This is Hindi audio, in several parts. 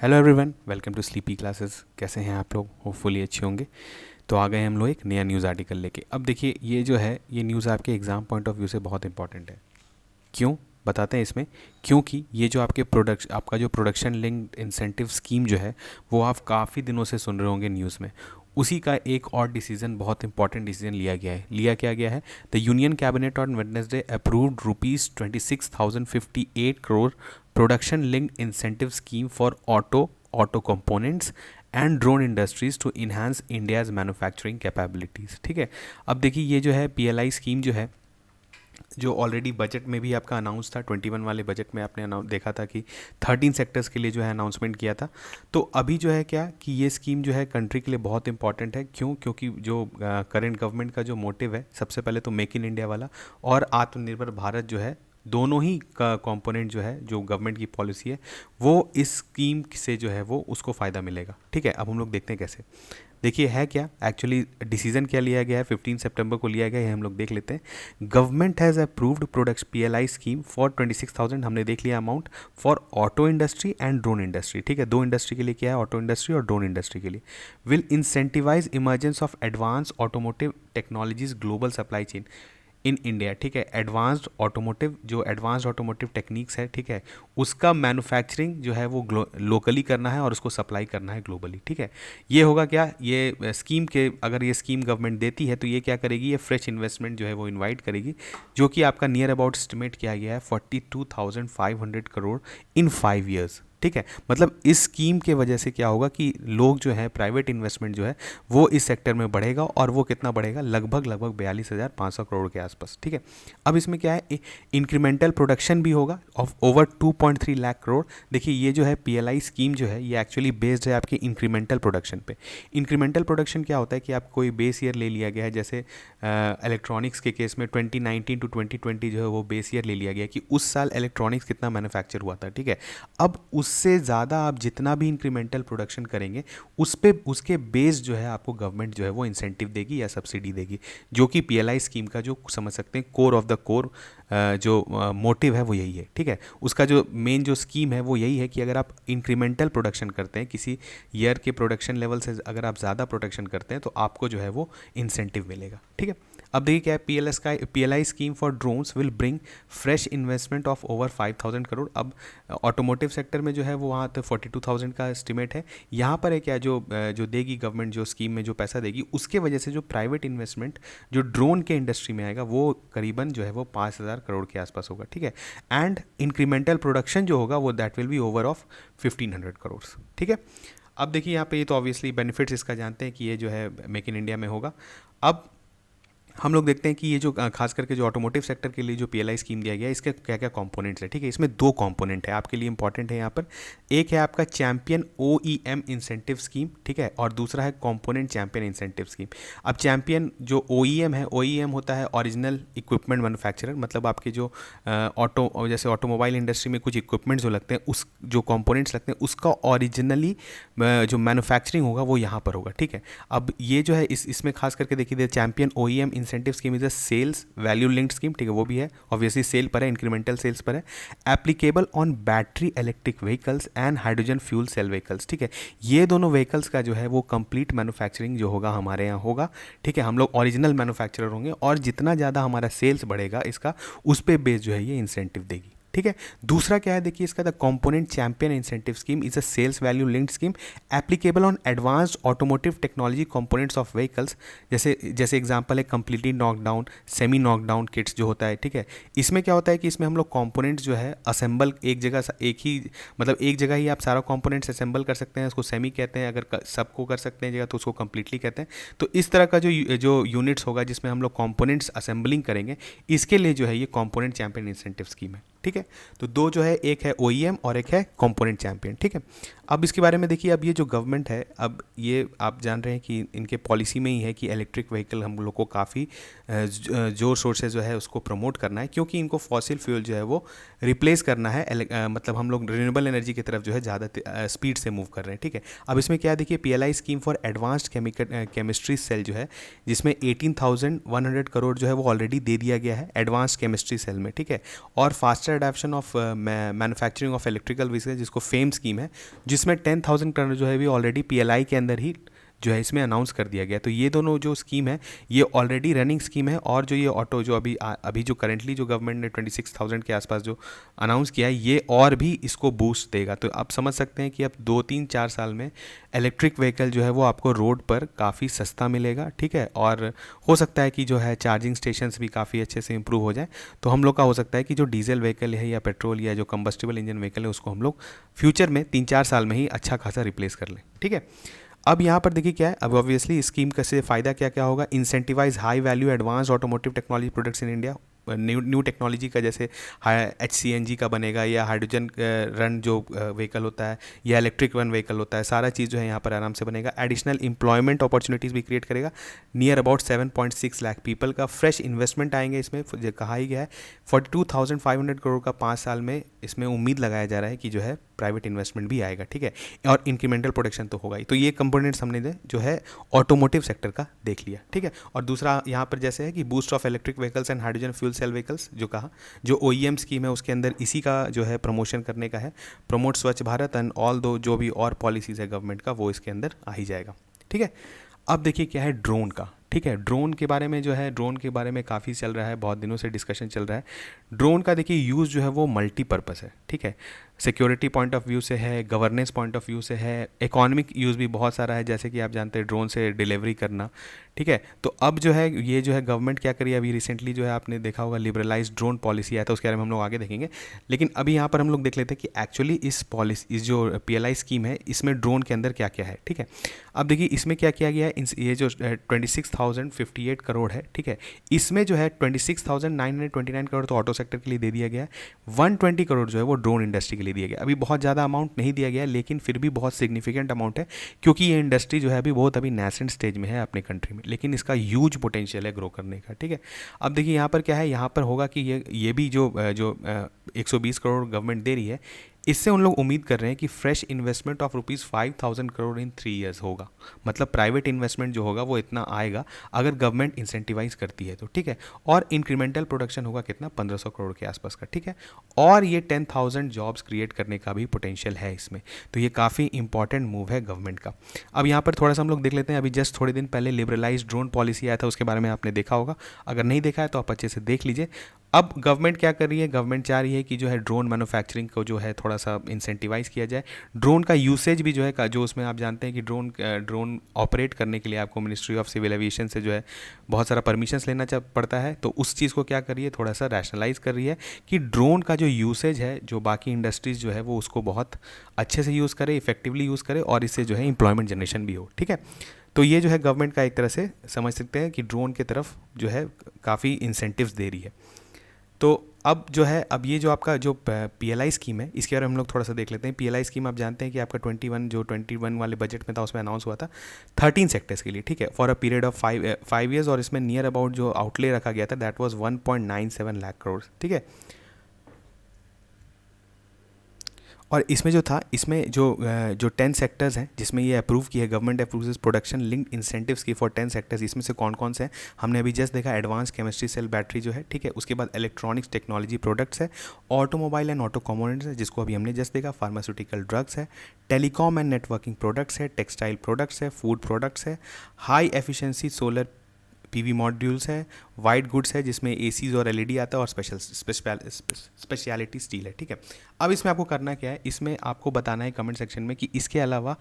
Hello everyone, welcome to sleepy classes. कैसे हैं आप लोग? होपफुली अच्छे होंगे। तो आ गए हम लोग एक नया न्यूज़ आर्टिकल लेके। अब देखिए, ये जो है ये न्यूज़ आपके एग्ज़ाम पॉइंट ऑफ व्यू से बहुत इंपॉर्टेंट है। क्यों? बताते हैं इसमें। क्योंकि ये जो आपका जो प्रोडक्शन लिंक्ड इंसेंटिव स्कीम जो है, वो आप काफ़ी दिनों से सुन रहे होंगे न्यूज़ में। उसी का एक और डिसीजन, बहुत इंपॉर्टेंट डिसीजन लिया गया है। लिया क्या गया है? The union cabinet on Wednesday approved ₹26,058 crore production linked incentive scheme for auto components and drone industries to enhance India's manufacturing capabilities. ठीक है। अब देखिए, ये जो है पीएलआई स्कीम जो है, जो ऑलरेडी बजट में भी आपका अनाउंस था, 21 वाले बजट में आपने देखा था कि 13 सेक्टर्स के लिए जो है अनाउंसमेंट किया था। तो अभी जो है क्या कि ये स्कीम जो है कंट्री के लिए बहुत इंपॉर्टेंट है। क्यों? क्योंकि जो करंट गवर्नमेंट का जो मोटिव है, सबसे पहले तो मेक इन इंडिया वाला और आत्मनिर्भर भारत जो है, दोनों ही का कंपोनेंट जो है, जो गवर्नमेंट की पॉलिसी है, वो इस स्कीम से जो है वो उसको फ़ायदा मिलेगा। ठीक है। अब हम लोग देखते हैं कैसे। देखिए, है क्या एक्चुअली, डिसीजन क्या लिया गया है, 15 सितंबर को लिया गया है, हम लोग देख लेते हैं। Government has approved products PLI scheme for 26,000, हमने देख लिया amount, for auto industry and drone industry. ठीक है। दो इंडस्ट्री के लिए क्या है, ऑटो इंडस्ट्री और ड्रोन इंडस्ट्री के लिए। Will incentivize emergence of advance automotive technologies global supply chain in India. ठीक है। एडवांस्ड ऑटोमोटिव, जो एडवांस्ड ऑटोमोटिव टेक्निक्स है, ठीक है, उसका मैन्युफैक्चरिंग जो है वो लोकली करना है और उसको सप्लाई करना है ग्लोबली। ठीक है। ये होगा क्या, ये स्कीम के, अगर ये स्कीम गवर्नमेंट देती है तो ये क्या करेगी, ये फ्रेश इन्वेस्टमेंट जो है वो इनवाइट करेगी, जो कि आपका नियर अबाउट एस्टिमेट किया गया है 42,500 करोड़ इन 5 ईयर्स। ठीक है। मतलब इस स्कीम के वजह से क्या होगा कि लोग जो है, प्राइवेट इन्वेस्टमेंट जो है वो इस सेक्टर में बढ़ेगा, और वो कितना बढ़ेगा, लगभग 42,500 करोड़ के आसपास। ठीक है। अब इसमें क्या है, इंक्रीमेंटल प्रोडक्शन भी होगा ऑफ ओवर 2.3 लाख करोड़। देखिए, ये जो है पीएलआई स्कीम जो है, ये एक्चुअली बेस्ड है आपके इंक्रीमेंटल प्रोडक्शन पे। इंक्रीमेंटल प्रोडक्शन क्या होता है कि आप कोई बेस ईयर ले लिया गया है, जैसे इलेक्ट्रॉनिक्स के केस में 2019 टू 2020 जो है वो बेस ईयर ले लिया गया कि उस साल इलेक्ट्रॉनिक्स कितना मैन्युफैक्चर हुआ था। ठीक है। अब उससे ज़्यादा आप जितना भी इंक्रीमेंटल प्रोडक्शन करेंगे, उस पे उसके बेस जो है आपको गवर्नमेंट जो है वो इंसेंटिव देगी या सब्सिडी देगी, जो कि पीएलआई स्कीम का जो समझ सकते हैं कोर ऑफ द कोर जो मोटिव है वो यही है। ठीक है। उसका जो मेन जो स्कीम है वो यही है कि अगर आप इंक्रीमेंटल प्रोडक्शन करते हैं, किसी ईयर के प्रोडक्शन लेवल से अगर आप ज़्यादा प्रोडक्शन करते हैं, तो आपको जो है वो इंसेंटिव मिलेगा। ठीक है। अब देखिए क्या है, PLI scheme for drones will bring fresh investment of over 5,000 crore. अब ऑटोमोटिव सेक्टर में जो है वो वहाँ तो 42,000 का एस्टिमेट है। यहाँ पर है क्या, जो देगी गवर्नमेंट, जो स्कीम में जो पैसा देगी, उसके वजह से जो प्राइवेट इन्वेस्टमेंट जो ड्रोन के इंडस्ट्री में आएगा, वो करीबन जो है वो 5,000 करोड़ के आसपास होगा। ठीक है। एंड इंक्रीमेंटल प्रोडक्शन जो होगा वो that will be over of 1,500 crore. ठीक है। अब देखिए यहाँ पे, ये तो ऑब्वियसली बेनिफिट्स इसका जानते हैं कि ये जो है मेक इन इंडिया में होगा। अब हम लोग देखते हैं कि ये जो खास करके जो ऑटोमोटिव सेक्टर के लिए जो पीएलआई स्कीम दिया गया है, इसके क्या क्या कंपोनेंट्स है। ठीक है। इसमें दो कंपोनेंट है आपके लिए इंपॉर्टेंट है यहाँ पर। एक है आपका चैंपियन ओईएम इंसेंटिव स्कीम। ठीक है। और दूसरा है कंपोनेंट चैंपियन इंसेंटिव स्कीम। अब चैंपियन जो ओईएम है, ओईएम होता है ओरिजिनल इक्विपमेंट मैन्युफैक्चरर, मतलब आपके जो ऑटो, जैसे ऑटोमोबाइल इंडस्ट्री में कुछ इक्विपमेंट्स जो लगते हैं, उस जो कंपोनेंट्स लगते हैं, उसका ओरिजिनली जो मैन्युफैक्चरिंग होगा वो यहाँ पर होगा। ठीक है। अब ये जो है इसमें खास करके देखिए, champion OEM incentive scheme is a sales value linked scheme. ठीक है। वो भी है, ऑब्वियसली सेल पर है, इंक्रीमेंटल सेल्स पर है। Applicable on battery electric vehicles and hydrogen fuel cell vehicles. ठीक है। ये दोनों व्हीकल्स का जो है वो कंप्लीट मैन्युफैक्चरिंग जो होगा हमारे यहाँ होगा। ठीक है। हम लोग ओरिजिनल मैन्युफैक्चरर होंगे, और जितना ज़्यादा हमारा सेल्स बढ़ेगा इसका, उस पर बेस जो है ये इंसेंटिव देगी। ठीक है। दूसरा क्या है, देखिए इसका, the component champion incentive scheme is a sales value linked scheme applicable on advanced automotive technology components of vehicles. जैसे जैसे एग्जांपल है completely knockdown, semi knockdown kits जो होता है। ठीक है। इसमें क्या होता है कि इसमें हम लोग कंपोनेंट्स जो है असेंबल एक जगह, एक ही, मतलब एक जगह ही आप सारा कंपोनेंट्स असेंबल कर सकते हैं, उसको सेमी कहते हैं। अगर सबको कर सकते हैं जगह तो उसको कंप्लीटली कहते हैं। तो इस तरह का जो यूनिट्स होगा जिसमें हम लोग कंपोनेंट्स असेंबलिंग करेंगे, इसके लिए जो है ये कंपोनेंट चैंपियन इंसेंटिव स्कीम है। ठीक है। तो दो जो है, एक है ओईएम और एक है कंपोनेंट चैंपियन। ठीक है। अब इसके बारे में देखिए, अब ये जो गवर्नमेंट है, अब ये आप जान रहे हैं कि इनके पॉलिसी में ही है कि इलेक्ट्रिक व्हीकल हम लोग को काफ़ी जोर शोर से जो है उसको प्रमोट करना है, क्योंकि इनको फॉसिल फ्यूल जो है वो रिप्लेस करना है। मतलब हम लोग रिन्यूएबल एनर्जी की तरफ जो है ज़्यादा स्पीड से मूव कर रहे हैं। ठीक है। अब इसमें क्या देखिए, PLI scheme for advanced chemistry cell जो है, जिसमें 18,100 करोड़ जो है वो ऑलरेडी दे दिया गया है एडवांस्ड केमिस्ट्री सेल में। ठीक है। और faster adaption of manufacturing of electrical vehicle, जिसको फेम स्कीम है, जिसमें 10,000 करोड़ जो है भी ऑलरेडी पीएलआई के अंदर ही जो है इसमें अनाउंस कर दिया गया। तो ये दोनों जो स्कीम है ये ऑलरेडी रनिंग स्कीम है, और जो ये ऑटो जो अभी जो करेंटली जो गवर्नमेंट ने 26,000 के आसपास जो अनाउंस किया है, ये और भी इसको बूस्ट देगा। तो आप समझ सकते हैं कि अब 2-3-4 साल में इलेक्ट्रिक व्हीकल जो है वो आपको रोड पर काफ़ी सस्ता मिलेगा, ठीक है। और हो सकता है कि जो है चार्जिंग स्टेशंस भी काफ़ी अच्छे से इंप्रूव हो जाए। तो हम लोग का हो सकता है कि जो डीजल व्हीकल है या पेट्रोल या जो कंबस्टिबल इंजन व्हीकल है उसको हम लोग फ्यूचर में 3-4 साल में ही अच्छा खासा रिप्लेस कर लें, ठीक है। अब यहाँ पर देखिए क्या है, अब ऑब्वियसली स्कीम का से फ़ायदा क्या क्या होगा। Incentivize high value advance automotive technology products in India, new technology का जैसे HCNG का बनेगा, या हाइड्रोजन रन जो व्हीकल होता है, या इलेक्ट्रिक रन व्हीकल होता है, सारा चीज़ जो है यहाँ पर आराम से बनेगा। एडिशनल एम्प्लॉयमेंट अपॉर्चुनिटीज़ भी क्रिएट करेगा। नियर अबाउट 7.6 लाख पीपल का फ्रेश इन्वेस्टमेंट आएंगे इसमें, कहा ही गया है 42,500 करोड़ का 5 साल में इसमें उम्मीद लगाया जा रहा है कि जो है प्राइवेट इन्वेस्टमेंट भी आएगा, ठीक है। और इंक्रीमेंटल प्रोडक्शन तो होगा ही। तो ये कंपोनेंट्स हमने जो है ऑटोमोटिव सेक्टर का देख लिया, ठीक है। और दूसरा यहाँ पर जैसे है कि boost of electric vehicles and hydrogen fuel cell vehicles, जो कहा जो OEM स्कीम है उसके अंदर इसी का जो है प्रमोशन करने का है। प्रमोट स्वच्छ भारत एंड ऑल दो जो भी और पॉलिसीज़ है गवर्नमेंट का वो इसके अंदर आ ही जाएगा, ठीक है। अब देखिए क्या है ड्रोन का, ठीक है। ड्रोन के बारे में जो है, ड्रोन के बारे में काफ़ी चल रहा है, बहुत दिनों से डिस्कशन चल रहा है। ड्रोन का देखिए यूज़ जो है वो मल्टीपर्पज़ है, ठीक है। सिक्योरिटी पॉइंट ऑफ व्यू से है, गवर्नेंस पॉइंट ऑफ व्यू से है, इकोनॉमिक यूज़ भी बहुत सारा है, जैसे कि आप जानते हैं ड्रोन से डिलीवरी करना, ठीक है। तो अब जो है ये जो है गवर्नमेंट क्या करी, अभी रिसेंटली जो है आपने देखा होगा लिबरलाइज ड्रोन पॉलिसी आया था, उसके बारे में हम लोग आगे देखेंगे। लेकिन अभी यहाँ पर हम लोग देख लेते हैं कि एक्चुअली इस जो PLI स्कीम है इसमें ड्रोन के अंदर क्या क्या है, ठीक है। अब देखिए इसमें क्या किया गया है, ये जो 26,058 करोड़ है, ठीक है, इसमें जो है 26,929 करोड़ तो ऑटो सेक्टर के लिए दे दिया गया है। 120 करोड़ जो है वो ड्रोन इंडस्ट्री के लिए दिया गया। अभी बहुत ज़्यादा अमाउंट नहीं दिया गया, लेकिन फिर भी बहुत सिग्निफिकेंट अमाउंट है, क्योंकि ये इंडस्ट्री जो है अभी नेसेंट स्टेज में है अपने कंट्री में, लेकिन इसका ह्यूज पोटेंशियल है ग्रो करने का, ठीक है। अब देखिए यहाँ पर क्या है, यहाँ पर होगा कि ये भी जो 120 करोड़ गवर्नमेंट दे रही है, इससे उन लोग उम्मीद कर रहे हैं कि fresh investment of ₹5,000 crore in 3 years होगा। मतलब प्राइवेट इन्वेस्टमेंट जो होगा वो इतना आएगा अगर गवर्नमेंट इंसेंटिवाइज करती है तो, ठीक है। और इंक्रीमेंटल प्रोडक्शन होगा कितना, 1,500 करोड़ के आसपास का, ठीक है। और ये 10,000 जॉब्स क्रिएट करने का भी पोटेंशियल है इसमें। तो ये काफ़ी इंपॉर्टेंट मूव है गवर्नमेंट का। अब यहाँ पर थोड़ा सा हम लोग देख लेते हैं, अभी जस्ट थोड़े दिन पहले लिबरलाइज ड्रोन पॉलिसी आया था, उसके बारे में आपने देखा होगा। अगर नहीं देखा है तो आप अच्छे से देख लीजिए। अब गवर्नमेंट क्या कर रही है, गवर्नमेंट चाह रही है कि जो है ड्रोन मैन्युफैक्चरिंग को जो है थोड़ा सा इंसेंटिवाइज किया जाए। ड्रोन का यूसेज भी जो है जो उसमें आप जानते हैं कि ड्रोन ऑपरेट करने के लिए आपको मिनिस्ट्री ऑफ सिविल एविएशन से जो है बहुत सारा परमिशंस लेना पड़ता है। तो उस चीज़ को क्या कर रही है, थोड़ा सा रैशनलाइज कर रही है कि ड्रोन का जो यूसेज है, जो बाकी इंडस्ट्रीज़ जो है वो उसको बहुत अच्छे से यूज़ करे, इफेक्टिवली यूज़ करे, और इससे जो है एम्प्लॉयमेंट जनरेशन भी हो, ठीक है। तो ये जो है गवर्नमेंट का एक तरह से समझ सकते हैं कि ड्रोन की तरफ जो है काफ़ी इंसेंटिव्स दे रही है। तो अब जो है, अब ये जो आपका जो PLI स्कीम है इसके बारे में हम लोग थोड़ा सा देख लेते हैं। PLI स्कीम आप जानते हैं कि आपका 21 वाले बजट में था उसमें अनाउंस हुआ था 13 सेक्टर्स के लिए, ठीक है, for a period of 5 years. और इसमें नियर अबाउट जो आउटले रखा गया था दैट वाज 1.97 लाख करोड़, ठीक है। और इसमें जो था, इसमें जो 10 सेक्टर्स हैं जिसमें ये अप्रूव किया है, government approves production linked incentives की फॉर 10 सेक्टर्स। इसमें से कौन कौन से हैं हमने अभी जस्ट देखा, एडवांस केमिस्ट्री सेल बैटरी जो है, ठीक है। उसके बाद इलेक्ट्रॉनिक्स टेक्नोलॉजी प्रोडक्ट्स है, ऑटोमोबाइल एंड ऑटो कॉम्पोनेंट्स है जिसको अभी हमने जस्ट देखा, फार्मास्यूटिकल ड्रग्स है, टेलीकॉम एंड नेटवर्किंग प्रोडक्ट्स है, टेक्सटाइल प्रोडक्ट्स है, फूड प्रोडक्ट्स है, high efficiency solar PV modules है, वाइट गुड्स है जिसमें ACs और LED आता है, और स्पेशलिटी स्टील है, ठीक है। अब इसमें आपको करना क्या है, इसमें आपको बताना है कमेंट सेक्शन में कि इसके अलावा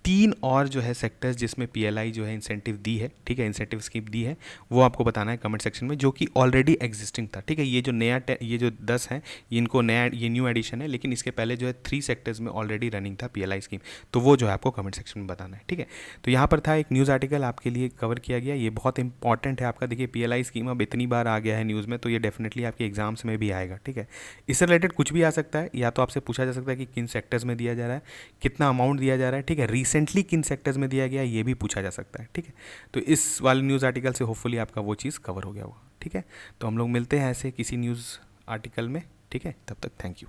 3 और जो है सेक्टर्स जिसमें PLI जो है इंसेंटिव दी है, ठीक है, इंसेंटिव स्कीम दी है, वो आपको बताना है कमेंट सेक्शन में, जो कि ऑलरेडी एग्जिस्टिंग था, ठीक है। ये जो नया ये जो 10 हैं इनको ये न्यू एडिशन है, लेकिन इसके पहले जो है 3 सेक्टर्स में ऑलरेडी रनिंग था PLI स्कीम। तो वो जो है आपको कमेंट सेक्शन में बताना है, ठीक है। तो यहाँ पर था एक न्यूज़ आर्टिकल आपके लिए कवर किया गया, ये बहुत इंपॉर्टेंट है आपका। देखिए PLI स्कीम अब इतनी बार आ गया है न्यूज़ में, तो ये डेफिनेटली आपके एग्जाम्स में भी आएगा, ठीक है। इससे रिलेटेड कुछ भी आ सकता है, या तो आपसे पूछा जा सकता है कि किन सेक्टर्स में दिया जा रहा है, कितना अमाउंट दिया जा रहा है, ठीक है, रिसेंटली किन सेक्टर्स में दिया गया ये भी पूछा जा सकता है, ठीक है। तो इस वाले न्यूज़ आर्टिकल से होपफुली आपका वो चीज़ कवर हो गया होगा, ठीक है। तो हम लोग मिलते हैं ऐसे किसी न्यूज़ आर्टिकल में, ठीक है। तब तक थैंक यू।